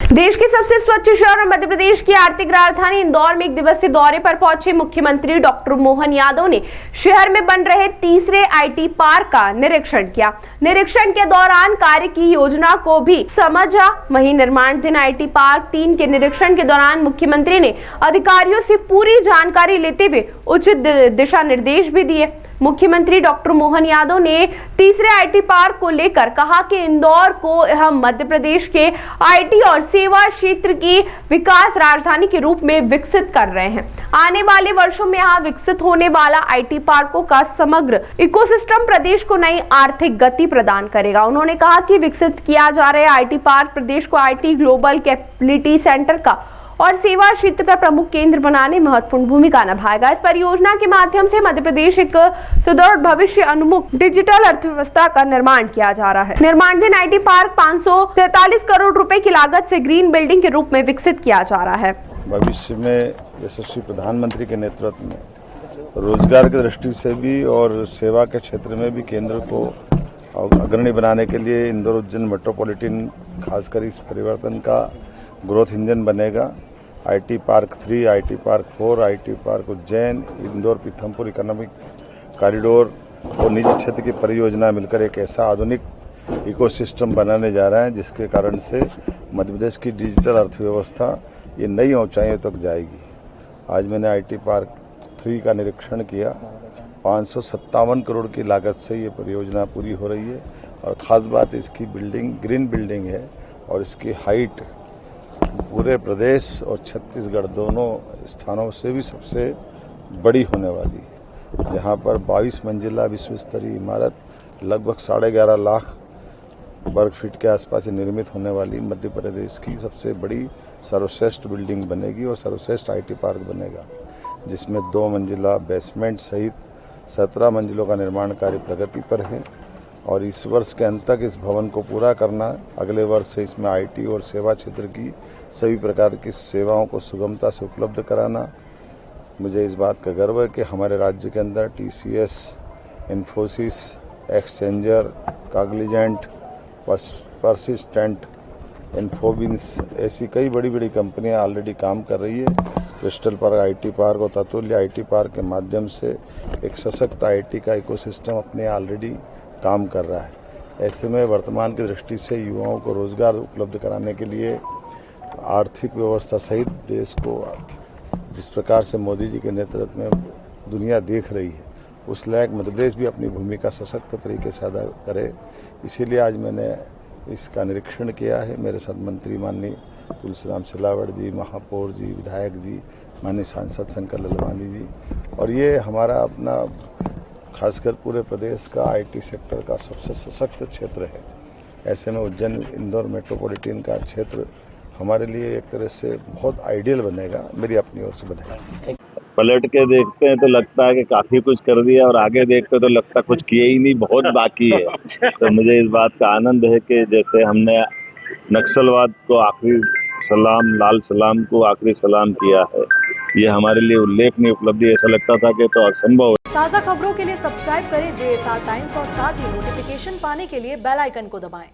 देश के सबसे स्वच्छ शहर और मध्य प्रदेश की आर्थिक राजधानी इंदौर में एक दिवसीय दौरे पर पहुंचे मुख्यमंत्री डॉक्टर मोहन यादव ने शहर में बन रहे तीसरे आईटी पार्क का निरीक्षण किया। निरीक्षण के दौरान कार्य की योजना को भी समझा। वहीं निर्माणाधीन आईटी पार्क 3 के निरीक्षण के दौरान मुख्यमंत्री ने अधिकारियों से पूरी जानकारी लेते हुए उचित दिशा निर्देश भी दिए। मुख्यमंत्री डॉक्टर मोहन यादव ने तीसरे आईटी पार्क को लेकर कहा कि इंदौर को हम मध्य प्रदेश के आईटी और सेवा क्षेत्र की विकास राजधानी के रूप में विकसित कर रहे हैं। आने वाले वर्षों में यहाँ विकसित होने वाला आईटी पार्कों का समग्र इकोसिस्टम प्रदेश को नई आर्थिक गति प्रदान करेगा। उन्होंने कहा कि विकसित किया जा रहा आईटी पार्क प्रदेश को आईटी ग्लोबल कैपेबिलिटी सेंटर का और सेवा क्षेत्र का प्रमुख केंद्र बनाने में महत्वपूर्ण भूमिका निभाएगा। इस परियोजना के माध्यम से मध्य प्रदेश एक सुदृढ़ भविष्य उन्मुख डिजिटल अर्थव्यवस्था का निर्माण किया जा रहा है। निर्माणाधीन आईटी पार्क 543 करोड़ रुपए की लागत से ग्रीन बिल्डिंग के रूप में विकसित किया जा रहा है। भविष्य में यशस्वी प्रधानमंत्री के नेतृत्व में रोजगार की दृष्टि से भी और सेवा के क्षेत्र में भी केंद्र को अग्रणी बनाने के लिए इंदौर उज्जैन मेट्रोपॉलिटन खासकर इस परिवर्तन का ग्रोथ इंजन बनेगा। IT park 3, IT park 4, IT park Ujjain, Indore Pithampur economic corridor और निजी क्षेत्र की परियोजना मिलकर एक ऐसा आधुनिक इकोसिस्टम बनाने जा रहे हैं जिसके कारण से मध्य प्रदेश की डिजिटल अर्थव्यवस्था ये नई ऊंचाइयों तक जाएगी। आज मैंने आईटी पार्क 3 का निरीक्षण किया। 557 करोड़ की लागत से ये परियोजना पूरी हो रही है और ख़ास बात इसकी बिल्डिंग ग्रीन बिल्डिंग है और इसकी हाइट पूरे प्रदेश और छत्तीसगढ़ दोनों स्थानों से भी सबसे बड़ी होने वाली है। यहाँ पर 22 मंजिला विश्व स्तरीय इमारत लगभग 11.5 लाख वर्ग फीट के आसपास निर्मित होने वाली मध्य प्रदेश की सबसे बड़ी सर्वश्रेष्ठ बिल्डिंग बनेगी और सर्वश्रेष्ठ आईटी पार्क बनेगा, जिसमें 2 मंजिला बेसमेंट सहित 17 मंजिलों का निर्माण कार्य प्रगति पर है और इस वर्ष के अंत तक इस भवन को पूरा करना। अगले वर्ष से इसमें आईटी और सेवा क्षेत्र की सभी प्रकार की सेवाओं को सुगमता से उपलब्ध कराना। मुझे इस बात का गर्व है कि हमारे राज्य के अंदर टीसीएस, इन्फोसिस, एक्सचेंजर, काग्निजेंट, परसिस्टेंट, इन्फोबिन्स ऐसी कई बड़ी बड़ी कंपनियां ऑलरेडी काम कर रही है। क्रिस्टल पार्क आईटी पार्क और ततुल्य आईटी पार्क के माध्यम से एक सशक्त आईटी का इकोसिस्टम अपने ऑलरेडी काम कर रहा है। ऐसे में वर्तमान की दृष्टि से युवाओं को रोजगार उपलब्ध कराने के लिए आर्थिक व्यवस्था सहित देश को जिस प्रकार से मोदी जी के नेतृत्व में दुनिया देख रही है उस लायक मध्य प्रदेश भी अपनी भूमिका सशक्त तरीके से अदा करे। इसीलिए आज मैंने इसका निरीक्षण किया है। मेरे साथ मंत्री माननीय तुलसीराम सिलावट जी, महापौर जी, विधायक जी, माननीय सांसद शंकर ललवानी जी, और ये हमारा अपना खासकर पूरे प्रदेश का आईटी सेक्टर का सबसे सशक्त क्षेत्र है। ऐसे में उज्जैन इंदौर मेट्रोपॉलिटन का क्षेत्र हमारे लिए एक तरह से बहुत आइडियल बनेगा। मेरी अपनी ओर से बधाई। पलट के देखते हैं तो लगता है कि काफी कुछ कर दिया और आगे देखते तो लगता कुछ किए ही नहीं, बहुत बाकी है। तो मुझे इस बात का आनंद है कि जैसे हमने नक्सलवाद को आखिरी सलाम, लाल सलाम को आखिरी सलाम किया है, ये हमारे लिए उल्लेखनीय उपलब्धि। ऐसा लगता था कि तो असंभव। ताज़ा खबरों के लिए सब्सक्राइब करें JSR टाइम्स और साथ ही नोटिफिकेशन पाने के लिए बेल आइकन को दबाएं।